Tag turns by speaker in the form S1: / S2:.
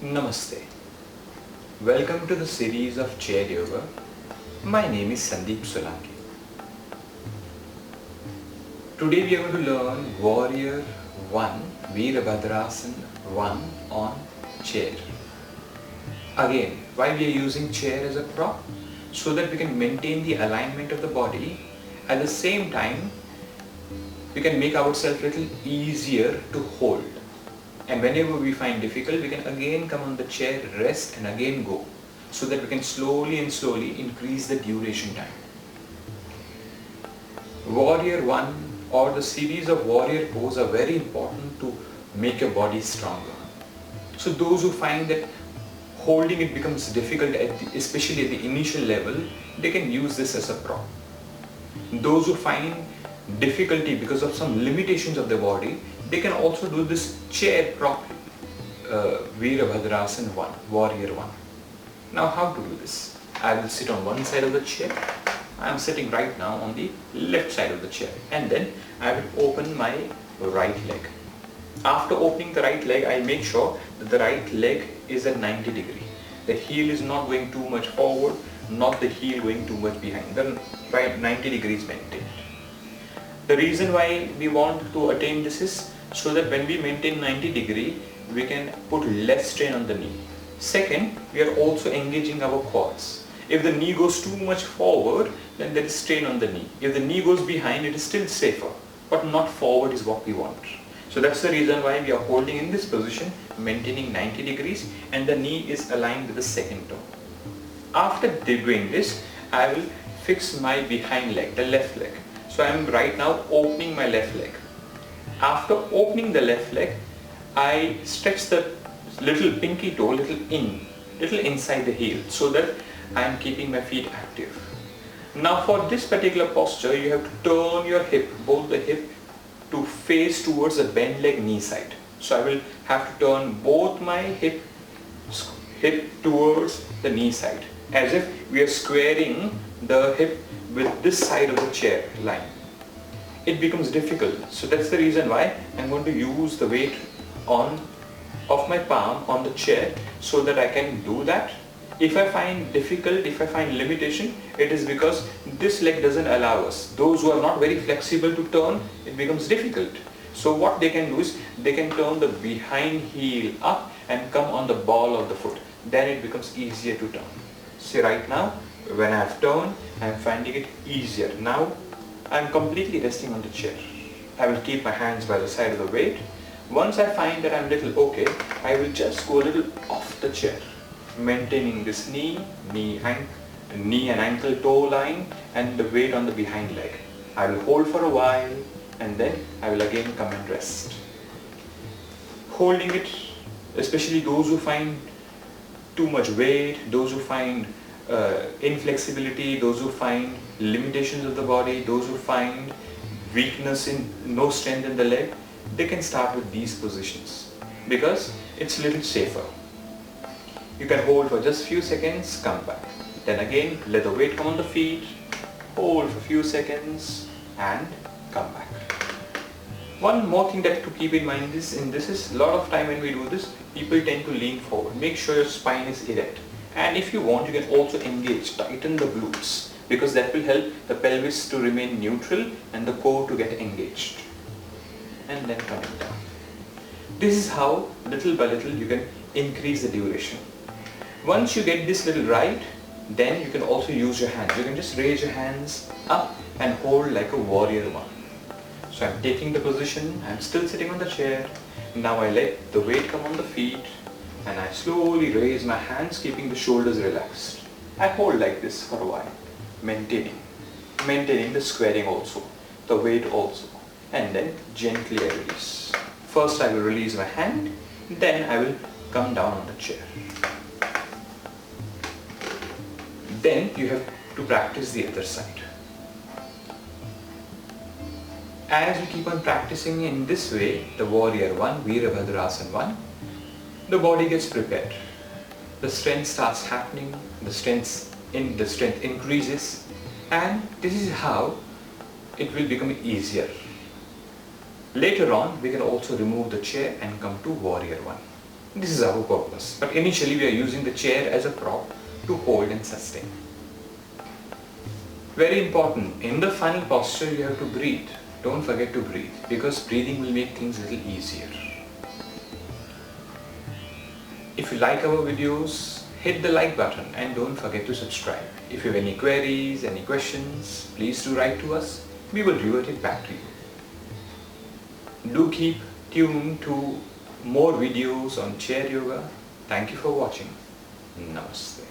S1: Namaste. Welcome to the series of Chair Yoga. My name is Sandeep Solanki. Today we are going to learn Warrior 1, Virabhadrasana 1 on chair. Again, why we are using chair as a prop? So that we can maintain the alignment of the body. At the same time, we can make ourselves a little easier to hold. And whenever we find difficult, we can again come on the chair, rest and again go. So that we can slowly increase the duration time. Warrior 1 or the series of warrior pose are very important to make your body stronger. So those who find that holding it becomes difficult, especially at the initial level, they can use this as a prop. Those who find difficulty because of some limitations of the body, they can also do this chair prop, Virabhadrasana 1, Warrior 1. Now how to do this? I will sit on one side of the chair. I am sitting right now on the left side of the chair, and then I will open my right leg. After opening the right leg, I make sure that the right leg is at 90 degrees. The heel is not going too much forward, not the heel going too much behind. The right 90 degrees maintained. The reason why we want to attain this is so that when we maintain 90 degree, we can put less strain on the knee. Second, we are also engaging our quads. If the knee goes too much forward, then there is strain on the knee. If the knee goes behind, it is still safer, but not forward is what we want. So that's the reason why we are holding in this position, maintaining 90 degrees, and the knee is aligned with the second toe. After doing this, I will fix my behind leg, the left leg. So I am right now opening my left leg. After opening the left leg, I stretch the little pinky toe little inside the heel, so that I am keeping my feet active. Now for this particular posture, you have to turn your hip, both the hip, to face towards the bent leg knee side. So I will have to turn both my hip towards the knee side, as if we are squaring the hip with this side of the chair line. It becomes difficult, so that's the reason why I'm going to use the weight of my palm on the chair, so that I can do that. If I find difficult, if I find limitation, it is because this leg doesn't allow us. Those who are not very flexible to turn, it becomes difficult. So what they can do is, they can turn the behind heel up and come on the ball of the foot. Then it becomes easier to turn. See, right now, when I have turned, I am finding it easier. Now, I am completely resting on the chair. I will keep my hands by the side of the weight. Once I find that I am a little okay, I will just go a little off the chair, maintaining this knee and ankle toe line and the weight on the behind leg. I will hold for a while and then I will again come and rest. Holding it, especially those who find too much weight, those who find inflexibility, those who find limitations of the body, those who find weakness in no strength in the leg, they can start with these positions because it's a little safer. You can hold for just few seconds, come back. Then again, let the weight come on the feet, hold for few seconds and come back. One more thing that to keep in mind is a lot of time when we do this, people tend to lean forward. Make sure your spine is erect. And if you want, you can also engage, tighten the glutes, because that will help the pelvis to remain neutral and the core to get engaged. And then coming down. This is how little by little you can increase the duration. Once you get this little right, then you can also use your hands. You can just raise your hands up and hold like a warrior 1. So I'm taking the position, I'm still sitting on the chair. Now I let the weight come on the feet and I slowly raise my hands, keeping the shoulders relaxed. I hold like this for a while, maintaining the squaring also, the weight also, and then gently I release. First I will release my hand, then I will come down on the chair. Then you have to practice the other side. As you keep on practicing in this way, the Warrior 1, Virabhadrasana 1, the body gets prepared. The strength starts happening, the strength increases, and this is how it will become easier. Later on, we can also remove the chair and come to Warrior 1. This is our purpose. But initially we are using the chair as a prop to hold and sustain. Very important, in the final posture you have to breathe. Don't forget to breathe, because breathing will make things a little easier. If you like our videos, hit the like button and don't forget to subscribe. If you have any queries, any questions, please do write to us. We will revert it back to you. Do keep tuned to more videos on chair yoga. Thank you for watching. Namaste.